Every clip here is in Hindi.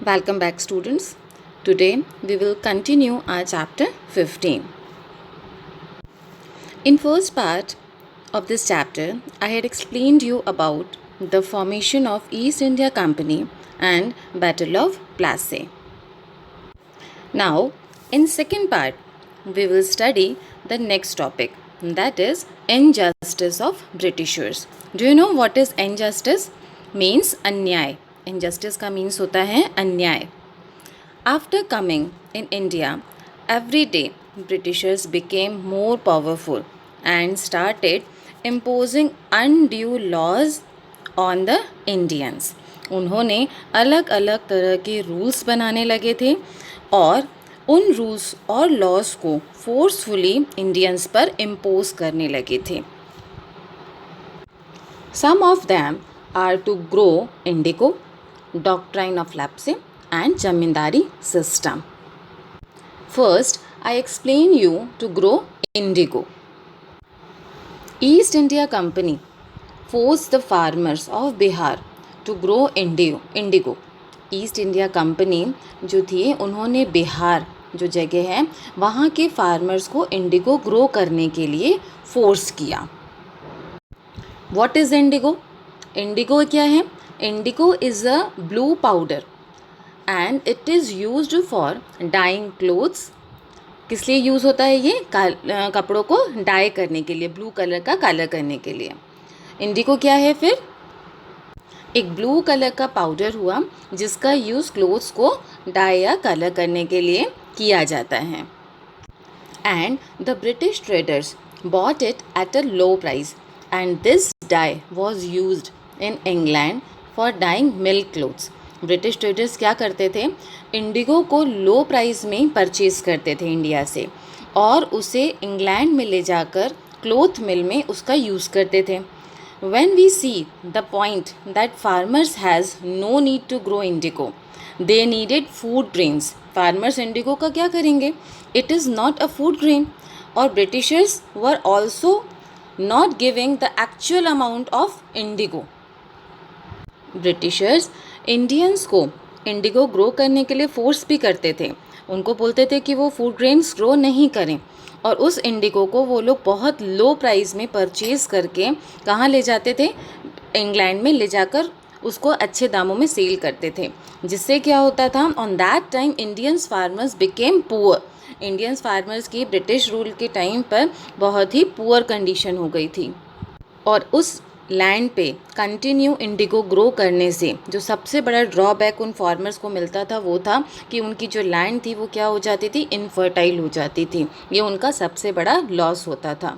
Welcome back, students. Today we will continue our chapter 15. In first part of this chapter, I had explained you about the formation of East India Company and Battle of Plassey. Now, in second part, we will study the next topic, that is injustice of Britishers. Do you know what is injustice? Means अन्याय. Injustice का means होता है अन्याय. After coming in India, every day Britishers became more powerful and started imposing undue laws on the Indians. उन्होंने अलग अलग तरह के रूल्स बनाने लगे थे और उन रूल्स और लॉज को फोर्सफुली इंडियंस पर इम्पोज करने लगे थे. Some of them are to grow indigo, doctrine of lapse and zamindari system. First, I explain you to grow indigo. East India Company forced the farmers of Bihar to grow indigo. East India company जो थी उन्होंने बिहार जो जगह है वहाँ के फार्मर्स को इंडिगो ग्रो करने के लिए फोर्स किया. What is Indigo? इंडिगो क्या है? Indigo is a blue powder and it is used for dyeing clothes. किस लिए यूज़ होता है ये? कपड़ों को डाई करने के लिए, ब्लू कलर का कलर करने के लिए. इंडिगो क्या है फिर? एक ब्लू कलर का पाउडर हुआ जिसका यूज़ क्लोथ्स को डाई या कलर करने के लिए किया जाता है. And the British traders bought it at a low price and this dye was used in England for dyeing milk clothes. British traders क्या करते थे? इंडिगो को लो प्राइस में परचेज़ करते थे इंडिया से और उसे इंग्लैंड में ले जाकर क्लोथ मिल में उसका यूज़ करते थे. When we see the point that farmers has no need to grow indigo, they needed food grains. Farmers indigo का क्या करेंगे? It is not a food grain. और Britishers were also not giving the actual amount of indigo. Britishers Indians को इंडिगो ग्रो करने के लिए फोर्स भी करते थे. उनको बोलते थे कि वो फूड ग्रेन्स ग्रो नहीं करें और उस इंडिगो को वो लोग बहुत लो प्राइस में परचेज़ करके कहाँ ले जाते थे? इंग्लैंड में ले जाकर उसको अच्छे दामों में सेल करते थे. जिससे क्या होता था? On that time Indians farmers became poor. Indians farmers की ब्रिटिश रूल के टाइम पर बहुत ही पुअर कंडीशन हो गई थी और उस लैंड पे कंटिन्यू इंडिगो ग्रो करने से जो सबसे बड़ा ड्रॉबैक उन फार्मर्स को मिलता था वो था कि उनकी जो लैंड थी वो क्या हो जाती थी? इनफर्टाइल हो जाती थी. ये उनका सबसे बड़ा लॉस होता था.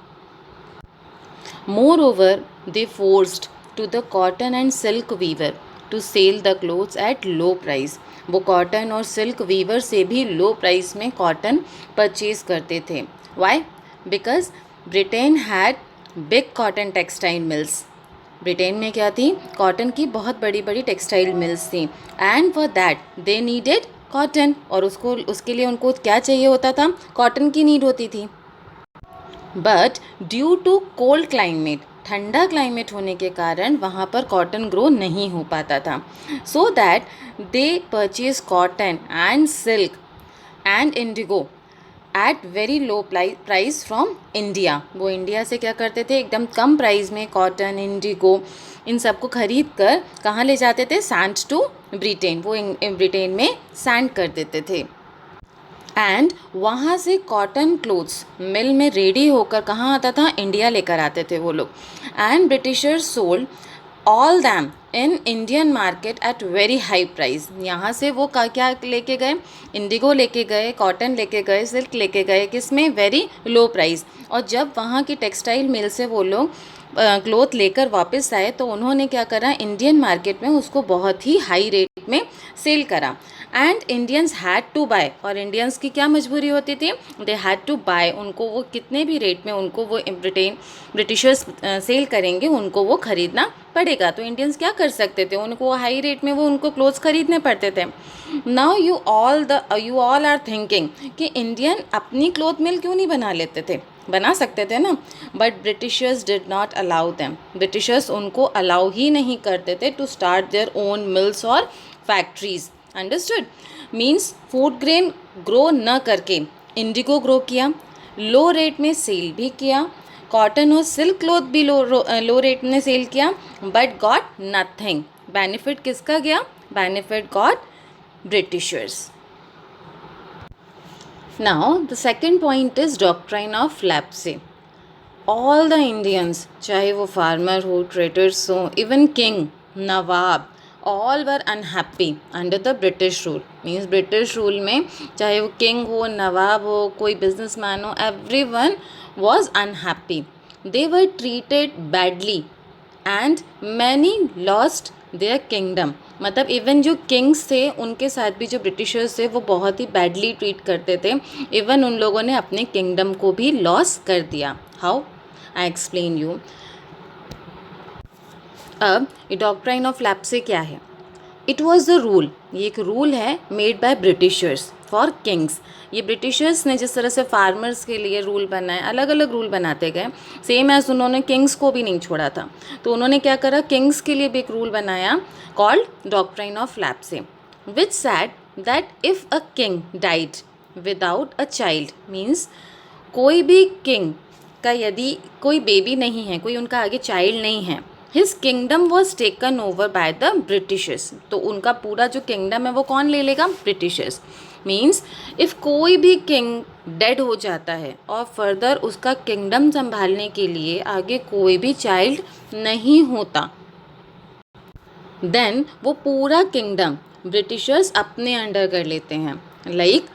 Moreover they forced to the cotton and silk weaver to sell the clothes at low price. वो कॉटन और सिल्क वीवर से भी लो प्राइस में कॉटन परचेज करते थे. Why? Because Britain had big cotton textile mills. Britain में क्या थी? कॉटन की बहुत बड़ी बड़ी टेक्सटाइल मिल्स थी and for that they needed cotton. और उसके लिए उनको क्या चाहिए होता था? कॉटन की नीड होती थी. But due to cold climate, ठंडा क्लाइमेट होने के कारण वहाँ पर कॉटन ग्रो नहीं हो पाता था. So that they purchase cotton and silk and indigo at very low price from India. वो इंडिया से क्या करते थे? एकदम कम प्राइस में कॉटन, इंडिगो इन सब को खरीद कर कहाँ ले जाते थे? Send to Britain. वो ब्रिटेन में सेंड कर देते थे एंड वहाँ से कॉटन क्लोथ्स मिल में रेडी होकर कहाँ आता था? इंडिया लेकर आते थे वो लोग. And Britishers sold all them in Indian market at very high price. यहाँ से वो क्या लेके गए? इंडिगो लेके गए, कॉटन लेके गए, सिल्क लेके गए. किस में? Very low price. और जब वहाँ की टेक्सटाइल मिल से वो लोग क्लोथ लेकर वापस आए तो उन्होंने क्या करा? इंडियन मार्केट में उसको बहुत ही हाई रेट में सेल करा and Indians had to buy. और इंडियंस की क्या मजबूरी होती थी? They had to buy. उनको वो कितने भी रेट में उनको वो ब्रिटिशर्स सेल करेंगे उनको वो ख़रीदना पड़ेगा. तो इंडियंस क्या कर सकते थे? उनको हाई रेट में वो उनको क्लोथ्स खरीदने पड़ते थे. Now you all are thinking कि इंडियन अपनी क्लोथ मिल क्यों नहीं बना लेते थे? बना सकते थे ना. But Britishers did not allow them. Britishers उनको अलाउ ही नहीं करते थे to start their own mills और factories. Understood? Means food grain grow न करके इंडिगो ग्रो किया, लो रेट में सेल भी किया, कॉटन और सिल्क क्लॉथ भी लो रेट में सेल किया, बट गॉट नथिंग. बेनिफिट किसका गया? Benefit got Britishers. Now the second point is doctrine of lapse. All the Indians, चाहे वो फार्मर हो, ट्रेडर्स हो, इवन किंग, नवाब, all were unhappy under the British rule. Means British rule में चाहे वो किंग हो, नवाब हो, कोई बिजनेसमैन हो, every one was unhappy. They were treated badly and many lost their kingdom. मतलब इवन जो किंग्स थे उनके साथ भी जो ब्रिटिशर्स थे वो बहुत ही बैडली ट्रीट करते थे. इवन उन लोगों ने अपने किंगडम को भी लॉस कर दिया. हाउ? I explain you. अब ये डॉक्ट्राइन ऑफ लैप्से क्या है? इट वॉज द रूल, ये एक रूल है made by Britishers for Kings. ये ब्रिटिशर्स ने जिस तरह से फार्मर्स के लिए रूल बनाए, अलग अलग रूल बनाते गए, सेम एज उन्होंने किंग्स को भी नहीं छोड़ा था. तो उन्होंने क्या करा, किंग्स के लिए भी एक रूल बनाया called doctrine of lapse, which said that if a king died without a child, means कोई भी किंग का यदि कोई बेबी नहीं है, कोई उनका आगे चाइल्ड नहीं है, his kingdom was taken over by the Britishers. तो उनका पूरा जो किंगडम है वो कौन ले लेगा? ब्रिटिशर्स. मीन्स इफ़ कोई भी किंग डेड हो जाता है और फर्दर उसका किंगडम संभालने के लिए आगे कोई भी चाइल्ड नहीं होता, देन वो पूरा किंगडम ब्रिटिशर्स अपने अंडर कर लेते हैं. Like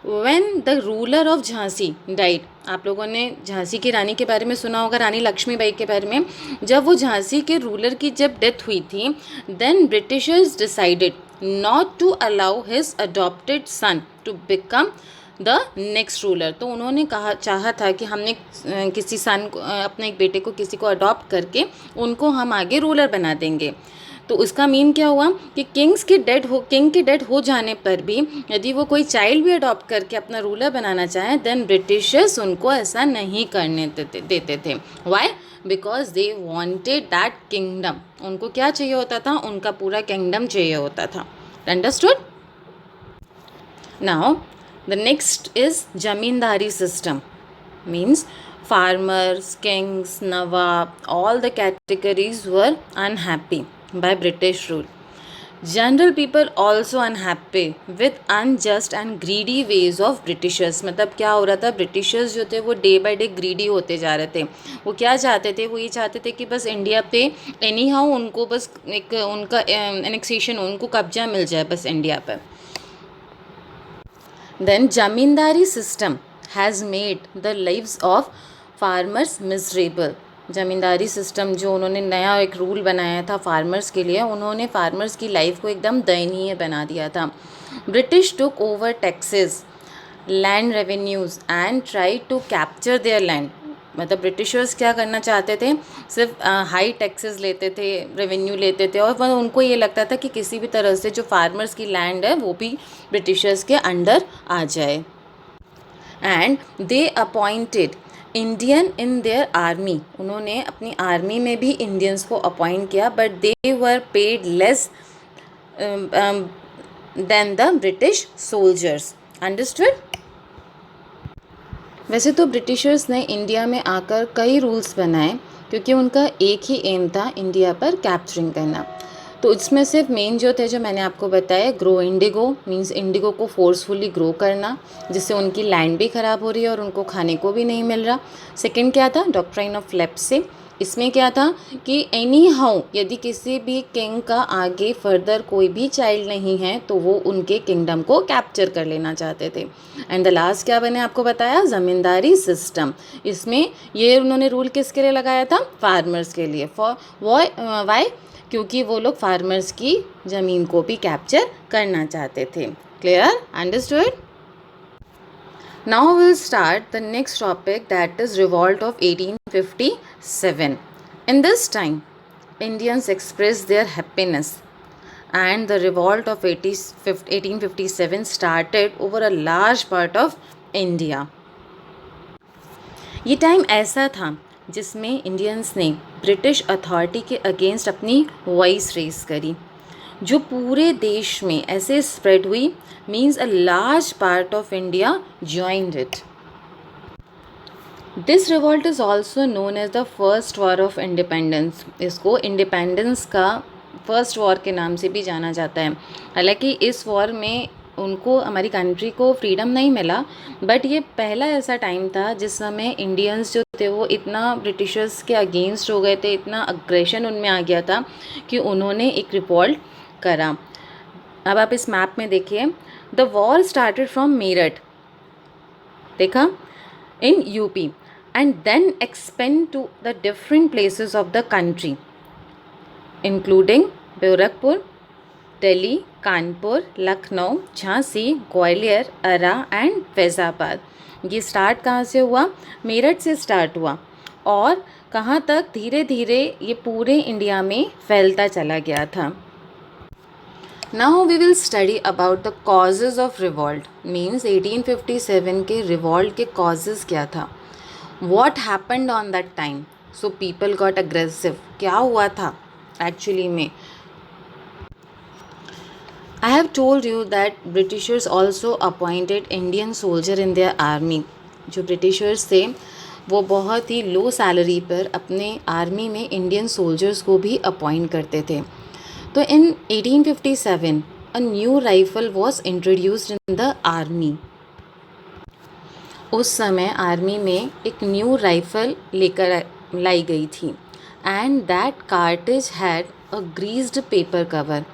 when the ruler of Jhansi died. आप लोगों ने झांसी की रानी के बारे में सुना होगा, रानी लक्ष्मीबाई के बारे में. जब वो झांसी के रूलर की जब डेथ हुई थी, then Britishers decided not to allow his adopted son to become the next ruler. तो उन्होंने चाहा था कि हमने किसी सन को, अपने एक बेटे को किसी को अडॉप्ट करके उनको हम आगे रूलर बना देंगे. तो उसका मीन क्या हुआ कि किंग के डेड हो जाने पर भी यदि वो कोई चाइल्ड भी अडॉप्ट करके अपना रूलर बनाना चाहे, देन ब्रिटिशर्स उनको ऐसा नहीं करने देते थे. Why? Because they wanted that kingdom. उनको क्या चाहिए होता था? उनका पूरा किंगडम चाहिए होता था. Understood? Now the next is zamindari system. Means farmers, kings, nawab, all the categories were unhappy by British rule. General people also unhappy with unjust and greedy ways of Britishers. मतलब क्या हो रहा था? ब्रिटिशर्स जो थे वो डे बाय डे ग्रीडी होते जा रहे थे. वो क्या चाहते थे? वो ये चाहते थे कि बस इंडिया पे एनी हाउ उनको बस एक उनका एनेक्सेशन, उनको कब्जा मिल जाए बस इंडिया पर. Then zamindari system has made the lives of farmers miserable. Zamindari system जो उन्होंने नया एक रूल बनाया था फार्मर्स के लिए, उन्होंने फार्मर्स की लाइफ को एकदम दयनीय बना दिया था. British took over taxes, land revenues and try to capture their land. मतलब ब्रिटिशर्स क्या करना चाहते थे? सिर्फ हाई टैक्सेस लेते थे, रेवेन्यू लेते थे, और उनको ये लगता था कि किसी भी तरह से जो फार्मर्स की लैंड है वो भी ब्रिटिशर्स के अंडर आ जाए. And they appointed Indian in their army. उन्होंने अपनी आर्मी में भी इंडियंस को अपॉइंट किया, but they were paid less than the British soldiers. Understood? वैसे तो ब्रिटिशर्स ने इंडिया में आकर कई रूल्स बनाए क्योंकि उनका एक ही एम था इंडिया पर कैप्चरिंग करना. तो इसमें सिर्फ मेन जो थे जो मैंने आपको बताया, ग्रो इंडिगो, मींस इंडिगो को फोर्सफुली ग्रो करना जिससे उनकी लैंड भी ख़राब हो रही है और उनको खाने को भी नहीं मिल रहा. सेकंड क्या था? Doctrine of lapse. इसमें क्या था कि एनी हाउ यदि किसी भी किंग का आगे फर्दर कोई भी चाइल्ड नहीं है तो वो उनके किंगडम को कैप्चर कर लेना चाहते थे. एंड द लास्ट क्या मैंने आपको बताया? ज़मींदारी सिस्टम. इसमें ये उन्होंने रूल किसके लिए लगाया था? फार्मर्स के लिए. For why? क्योंकि वो लोग फार्मर्स की ज़मीन को भी कैप्चर करना चाहते थे. Clear? Understood? Now we'll start the next topic, that is revolt of 1857. In this time, Indians expressed their happiness and the revolt of 1857 started over a large part of India. ये टाइम ऐसा था जिसमें इंडियंस ने ब्रिटिश अथॉरिटी के अगेंस्ट अपनी वॉइस रेस करी. जो पूरे देश में ऐसे स्प्रेड हुई, means a large part of India joined it. This revolt is also known as the first war of independence. इसको इंडिपेंडेंस का फर्स्ट वॉर के नाम से भी जाना जाता है। हालांकि इस वॉर में उनको, हमारी कंट्री को फ्रीडम नहीं मिला, बट ये पहला ऐसा टाइम था जिस समय इंडियंस जो थे वो इतना ब्रिटिशर्स के अगेंस्ट हो गए थे, इतना अग्रेशन उनमें आ गया था कि उन्होंने एक रिवॉल्ट करा। अब आप इस मैप में देखिए, the war started from Meerut, देखा, in UP, and then expand to the different places of the country, including Gorakhpur, Delhi, Kanpur, Lucknow, Jhansi, Gwalior, Arrah and Faizabad. ये स्टार्ट कहाँ से हुआ? मेरठ से स्टार्ट हुआ और कहाँ तक? धीरे धीरे ये पूरे इंडिया में फैलता चला गया था। Now we will study about the causes of revolt, means 1857 के revolt के causes क्या था, what happened on that time, so people got aggressive, क्या हुआ था actually में। I have told you that Britishers also appointed Indian soldier in their army। जो Britishers थे वो बहुत ही लो सैलरी पर अपने आर्मी में इंडियन सोल्जर्स को भी अपॉइंट करते थे। तो इन 1857 a new rifle was introduced in the army. उस समय आर्मी में एक न्यू राइफल लेकर लाई गई थी, and that cartridge had a greased paper cover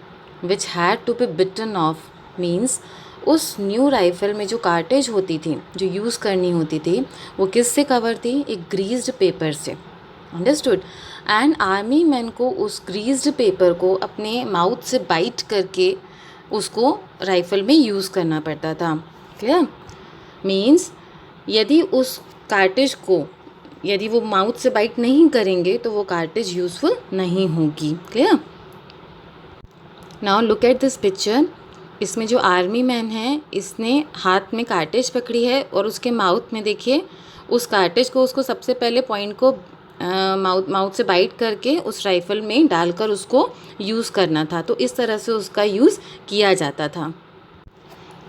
which had to be bitten off, means उस न्यू राइफल में जो कार्टेज होती थी, जो यूज़ करनी होती थी, वो किससे कवर थी? एक ग्रीस्ड पेपर से। अंडरस्टूड। एंड आर्मी मैन को उस ग्रीस्ड पेपर को अपने माउथ से बाइट करके उसको राइफल में यूज़ करना पड़ता था। क्लियर? मीन्स यदि उस कार्टेज को, यदि वो माउथ से बाइट नहीं करेंगे तो वो कार्टेज यूज़फुल नहीं होगी। Clear? Now look at this picture. इसमें जो आर्मी मैन है, इसने हाथ में कार्टेज पकड़ी है और उसके माउथ में देखिए, उस कार्टेज को उसको सबसे पहले पॉइंट को माउथ से बाइट करके उस राइफल में डालकर उसको यूज़ करना था। तो इस तरह से उसका यूज़ किया जाता था।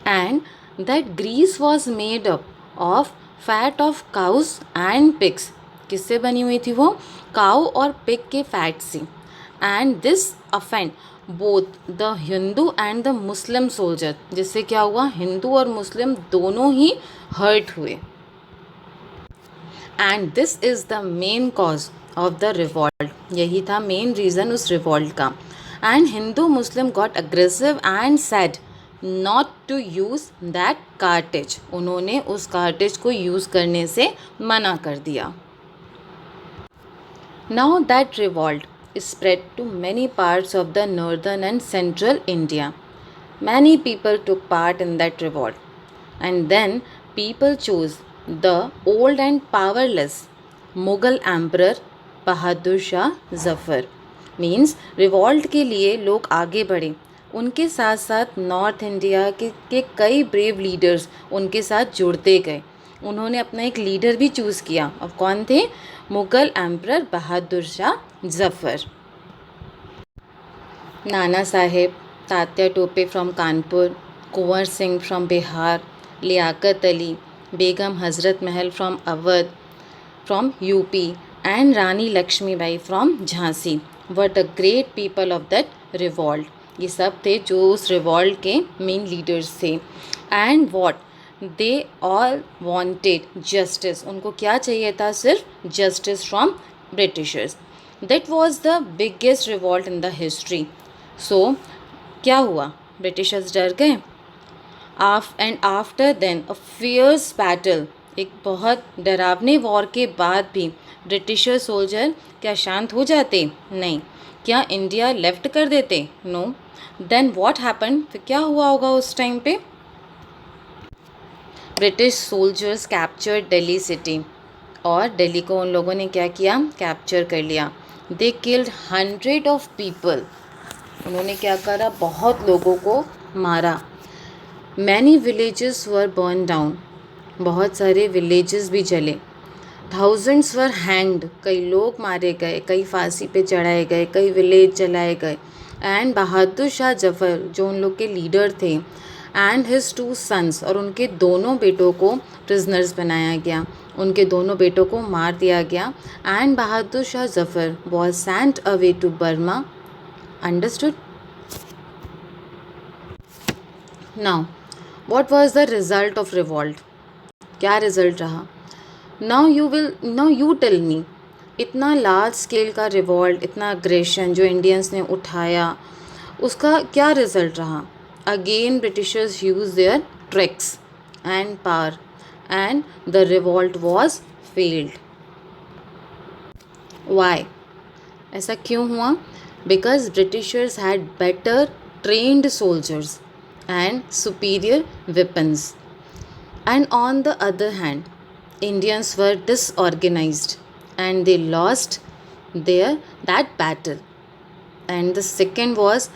And that grease was made up of fat of cows and pigs. किससे बनी हुई थी वो? काउ और पिग के फैट से। And this offended both the Hindu and the Muslim soldier. जिससे क्या हुआ? हिंदू और मुस्लिम दोनों ही हर्ट हुए। And this is the main cause of the revolt. यही था मेन रीज़न उस रिवॉल्ट का। And Hindu Muslim got aggressive and said not to use that cartridge. उन्होंने उस कार्टेज को यूज़ करने से मना कर दिया। Now that revolt spread to many parts of the northern and central India. Many people took part in that revolt, and then people chose the old and powerless Mughal Emperor Bahadur Shah Zafar. Means revolt के लिए लोग आगे बढ़े, उनके साथ साथ नॉर्थ इंडिया के कई ब्रेव लीडर्स उनके साथ जुड़ते गए। उन्होंने अपना एक लीडर भी चूज़ किया, और कौन थे? Mughal emperor Bahadur Shah Zafar. Nana Saheb, Tatya Tope from Kanpur, Kunwar Singh from Bihar, Liaquat Ali, Begum Hazrat Mahal from Awadh from UP, and Rani Lakshmibai from Jhansi were the great people of that revolt. ये सब थे जो उस रिवॉल्ट के मेन लीडर्स थे। And what they all wanted justice. उनको क्या चाहिए था? सिर्फ justice from Britishers. That was the biggest revolt in the history. So क्या हुआ? ब्रिटिशर्स डर गए। And after then a fierce battle, एक बहुत डरावने वॉर के बाद भी ब्रिटिशर सोल्जर क्या शांत हो जाते? नहीं। क्या इंडिया लेफ्ट कर देते? नो। Then what happened? फिर क्या हुआ होगा उस टाइम पे? British soldiers captured Delhi city, और दिल्ली को उन लोगों ने क्या किया? कैप्चर कर लिया। They killed 100 of people. उन्होंने क्या करा? बहुत लोगों को मारा। मैनी विलेजेस वर बर्न डाउन। बहुत सारे विलेजेस भी जले। थाउजेंड्स वर हैंग्ड। कई लोग मारे गए, कई फांसी पे चढ़ाए गए, कई विलेज जलाए गए। एंड बहादुर शाह जफ़र जो उन लोग के लीडर थे, एंड हिज 2 सन्स और उनके दोनों बेटों को प्रिजनर्स बनाया गया, उनके दोनों बेटों को मार दिया गया। And Bahadur Shah Zafar was sent away to Burma. Understood? Now what was the result of revolt? क्या रिजल्ट रहा? नाउ यू टेल मी, इतना लार्ज स्केल का रिवॉल्ट, इतना अग्रेशन जो इंडियंस ने उठाया, उसका क्या रिजल्ट रहा? Again Britishers use their tricks and power and the revolt was failed. Why? ऐसा क्यों हुआ? Because Britishers had better trained soldiers and superior weapons, and on the other hand Indians were disorganized and they lost that battle. And the second was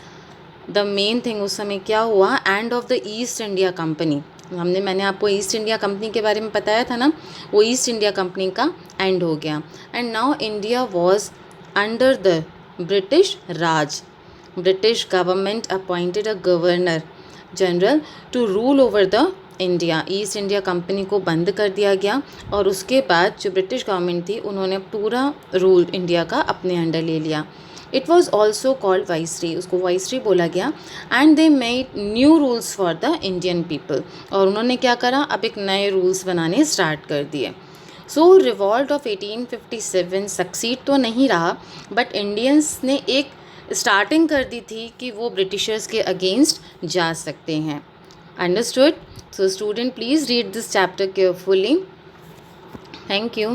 the main thing, उस समय क्या हुआ, end of the east India company. मैंने आपको ईस्ट इंडिया कंपनी के बारे में बताया था ना, वो ईस्ट इंडिया कंपनी का एंड हो गया। And now India was under the British Raj. British government appointed a governor general to rule over the India. East India Company को बंद कर दिया गया और उसके बाद जो ब्रिटिश गवर्नमेंट थी उन्होंने पूरा रूल इंडिया का अपने अंडर ले लिया। इट वॉज ऑल्सो कॉल्ड वाइसरी, उसको वाइसरी बोला गया। And they made new rules for the Indian people, और उन्होंने क्या करा, अब एक नए रूल्स बनाने स्टार्ट कर दिए। सो रिवॉल्ट ऑफ 1857 सक्सीड तो नहीं रहा, बट इंडियंस ने एक स्टार्टिंग कर दी थी कि वो ब्रिटिशर्स के अगेंस्ट जा सकते हैं। Understood? So student please read this chapter carefully. Thank you.